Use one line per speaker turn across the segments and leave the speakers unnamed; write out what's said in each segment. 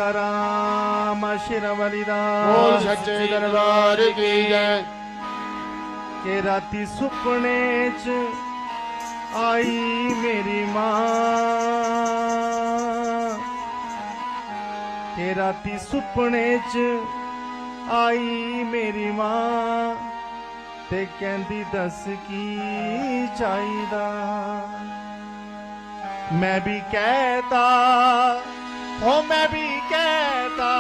सकाराम शिरवलिदास
बोल सच्चे दरबार की जय।
के राती सुपने च आई मेरी मां, के राती सुपने च आई मेरी मां, ते कहंदी दस की चाहिदा। मैं भी कहता हो, मैं भी कहता,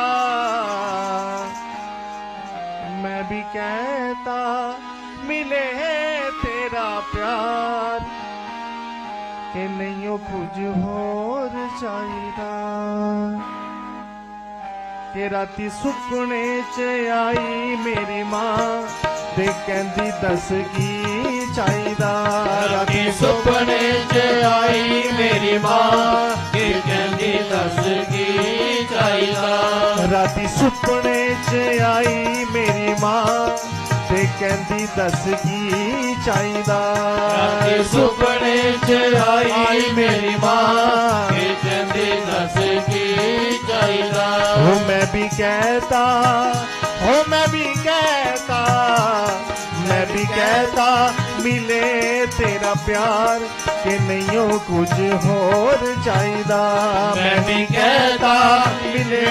मैं भी कहता मिले तेरा प्यार, कि नहीं हो कुछ होर चाहिदा। के राती सुपने च आई मेरी मां, ते कहंदी दस की चाहिदा।
राती सुपने च आई मेरी मां, के कहंदी दस की चाहिदा।
राती सुपने च आई मेरी मां, ते कहंदी दस की चाहिदा।
राती सुपने च आई मेरी मां, के कहंदी दस की चाहिदा।
हो मैं भी कहता, हो मैं भी कहता, मैं भी कहता मिले तेरा प्यार, कि नहीं हो कुछ होर चाहिदा।
मैं भी कहता मिले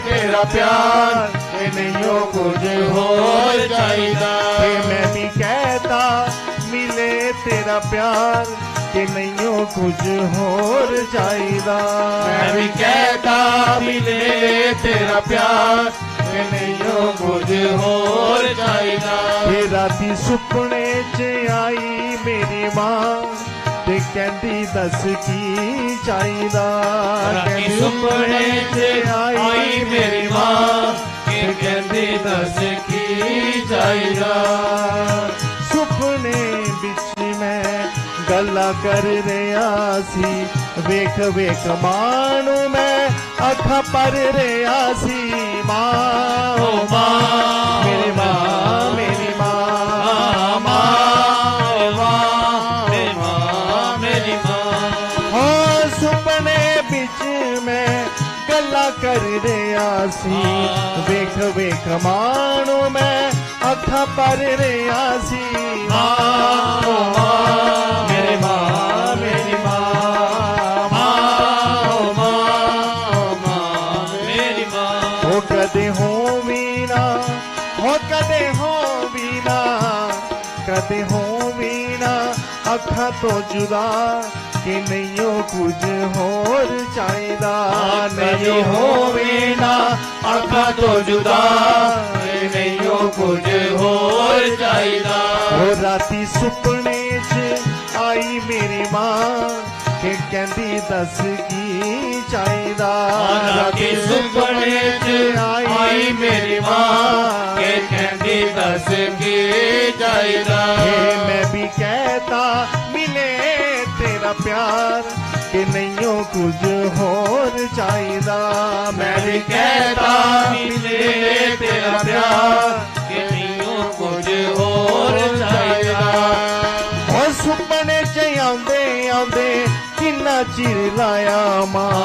तेरा प्यार, कि नहीं हो कुछ होर चाहिदा।
मैं भी कहता मिले तेरा प्यार, कि नहीं हो कुछ होर चाहिदा।
मैं भी कहता मिले तेरा प्यार, कि नहीं हो कुछ होर चाहिदा।
फिर राती सुपने च आई मेरी मां, ते कहंदी दस की चाहिदा।
राती सुपने च आई मेरी मां, के कहंदी दस की चाहिदा।
सुपने बिच मैं गल्ला कर रहा सी, वेख वेख मानू मैं अखा पर रहा सी। मां
ओ मां
मेरी मां, मेरी मां,
मां मेरी मां, मेरी मां।
हो सुपने बिच मैं गल्ला कर रहा सी, वेख वेख मानू मैं अखा पर रहा सी।
मां मेरी मां, मेरी मां, मां मेरी मां।
हो कदे हो भी ना, हो कदे हो भी ना, कदे हो भी ना अखा तो जुदा, कि नहीं हो कुछ होर चाहिदा।
नहीं हो भी ना अखा तो जुदा, नहीं हो कुछ होर चाहिदा।
हो राती सुपने च आई मेरी मां, के कहंदी दस की चाहिदा।
राती सुपने च आई मेरी मां, के कहंदी दस की चाहिदा।
मैं भी कहता मिले तेरा प्यार, कि नहीं हो कुछ होर चाहिदा।
मैं भी कहता मिले तेरा प्यार, कि नहीं हो कुछ होर चाहिदा।
हो सुपने च आंदे आंदे किन्ना चिर लाया मां,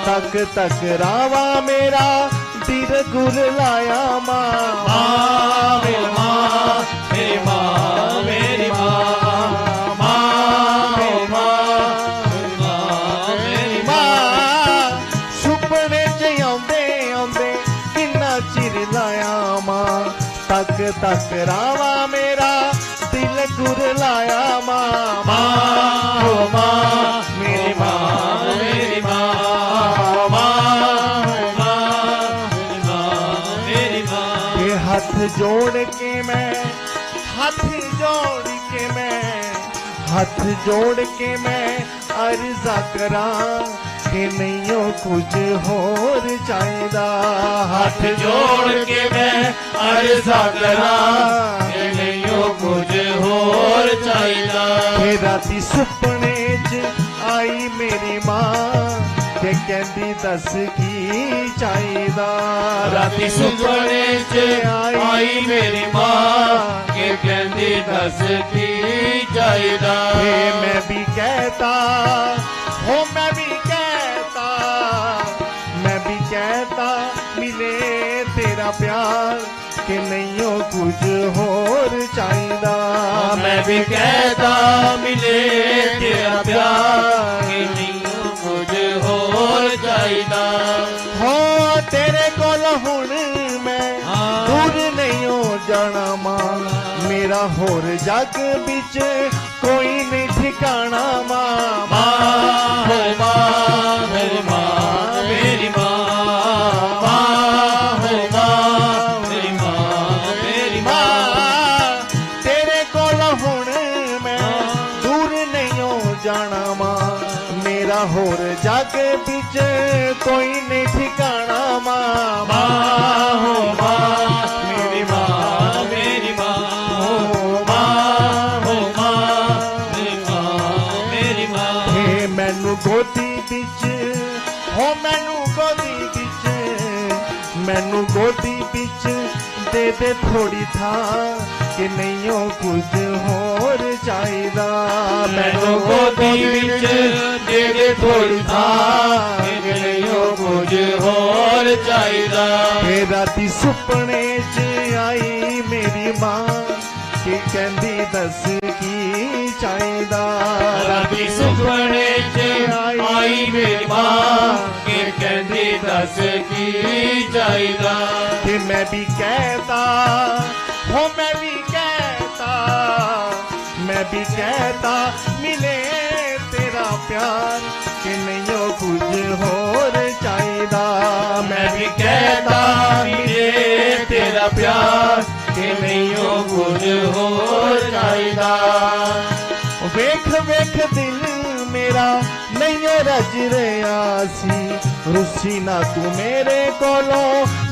तक तक रावा मेरा दिल गुर लाया मां।
मेरी मां, मेरी मां, मेरी मां, मेरी मां, मेरी
मां सुपने च आंदे आंदे किन्ना चिर लाया मां, तक तक रावा मेरा दिल गुर लाया मां।
मेरी मां, मेरी मां, मेरी मां।
ये हाथ जोड़ के मैं, हाथ जोड़ के मैं, हाथ जोड़ के मैं अर्जा करा, कि नहीं हो कुछ होर चाहिदा।
हाथ जोड़ के मैं अर्जा करा, कि नहीं हो कुछ होर चाहिदा।
हे राती सुपने च आई मेरी मां, के कहंदी दस की चाहिदा।
राती सुपने च आई मेरी मां, के कहंदी दस की चाहिदा।
मैं भी कहता, हो मैं भी कहता, मैं भी कहता कहता मिले तेरा प्यार कि नहीं हो कुछ होर चाहिदा।
मैं भी कहता मिले तेरा प्यार कि नहीं कुछ होर चाहिदा।
हो तेरे कोल हुण मैं दूर नहीं हो जाना मां, मेरा होर जग बिच कोई नहीं ठिकाना मां।
माँ हो माँ मेरी माँ मेरी माँ, माँ हो माँ मेरी माँ मेरी माँ।
तेरे कोल हुण मैं दूर नहीं हो जाना मां, मेरा होर जग बिच कोई नहीं ठिकाना मां।
माँ हो माँ मेरी माँ मेरी माँ,
हो
माँ हो माँ मेरी माँ मेरी माँ।
हे मैनू गोदी बिच, हो मैनू गोदी बिच, मैनू गोदी बिच दे दे थोड़ी था कि नहीं हो कुछ होर चाहिदा।
मैनू गोदी विच दे दे थोड़ी था कि नहीं हो कुछ होर चाहिदा।
हे राती सुपने च आई मेरी मां कि कहंदी दस की चाहिदा।
राती सुपने च आई मेरी माँ के कहंदी दस की चाहिदा।
कि मैं भी कहता, हो मैं भी कहता, मैं भी कहता मिले तेरा प्यार कि नहीं हो कुछ होर चाहिदा।
मैं भी कहता मिले तेरा प्यार कि नहीं हो कुछ होर चाहिदा।
वेख वेख दिल मेरा नहीं रज रहा सी, रुसी ना तू मेरे कोलों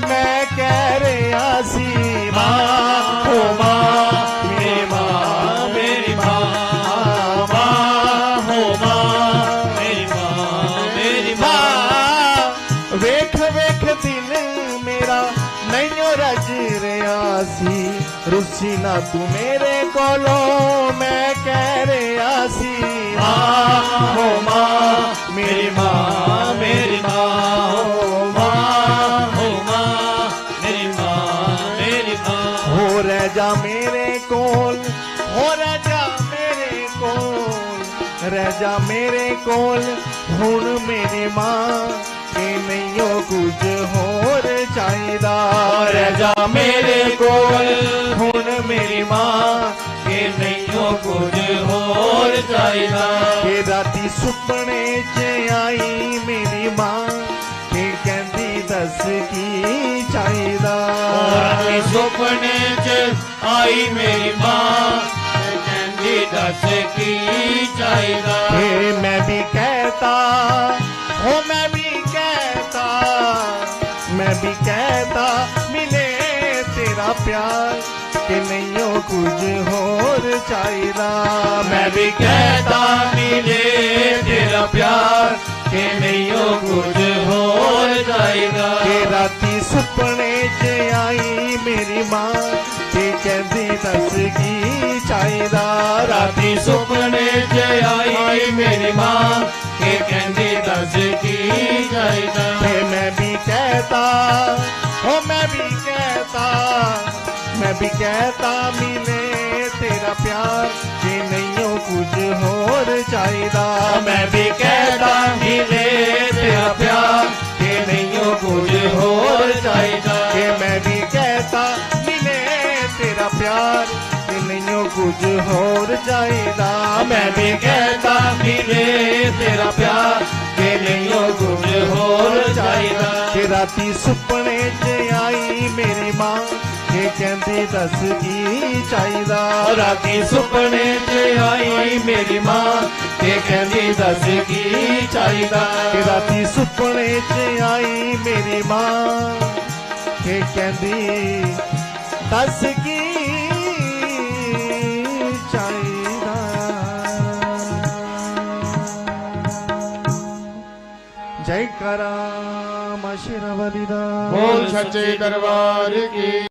मैं कह रहा सी।
माँ हो माँ मेरी माँ मेरी माँ, माँ हो माँ मेरी माँ मेरी माँ।
वेख वेख दिल मेरा नहीं रज रहा सी, रुसी ना तू मेरे कोलों मैं कह रहा सी।
माँ हो माँ मेरी माँ मेरी माँ, हो माँ हो माँ मेरी माँ मेरी माँ।
हो रह जा मेरे कोल, हो रह जा मेरे कोल, रह जा मेरे कोल हुण मेरी मां कि नहीं हो कुछ होर चाहिदा।
रह जा मेरे कोल
हुण मेरी मां
कि नहीं हो कुछ होर चाहिदा।
कि राती सुपने च आई मेरी मां कि कहंदी दस की चाहिदा।
राती सुपने च आई मेरी माँ कहंदी दस की चाहिदा।
हे मैं भी कहता, हो मैं भी कहता, मैं भी कहता मिले तेरा प्यार कि नहीं हो कुछ होर चाहिदा।
मैं भी कहता मिले तेरा प्यार कि नहीं हो कुछ होर चाहिदा।
कि राती सुपने च आई मेरी मां कि कहंदी दस की चाहिदा।
राती सुपने च आई मेरी माँ के कहंदी दस की चाहिदा।
हे मैं भी कहता, हो मैं भी कहता, मैं भी कहता मिले तेरा प्यार कि नहीं हो कुछ होर चाहिदा।
मैं भी कहता मिले तेरा प्यार कि नहीं हो कुछ होर चाहिदा।
कि मैं भी कहता मिले तेरा प्यार कि नहीं हो कुछ होर चाहिदा।
मैं भी कहता मिले तेरा प्यार कि नहीं हो कुछ होर चाहिदा।
कि राती सुपने च आई मेरी मां कि कहंदी दस की चाहिदा।
राती सुपने च आई मेरी माँ के कहंदी दस की चाहिदा।
कि राती सुपने च आई मेरी मां कि कहंदी दस की चाहिदा। जय करा मां शेरावाली दा।
बोल सच्चे दरबार की।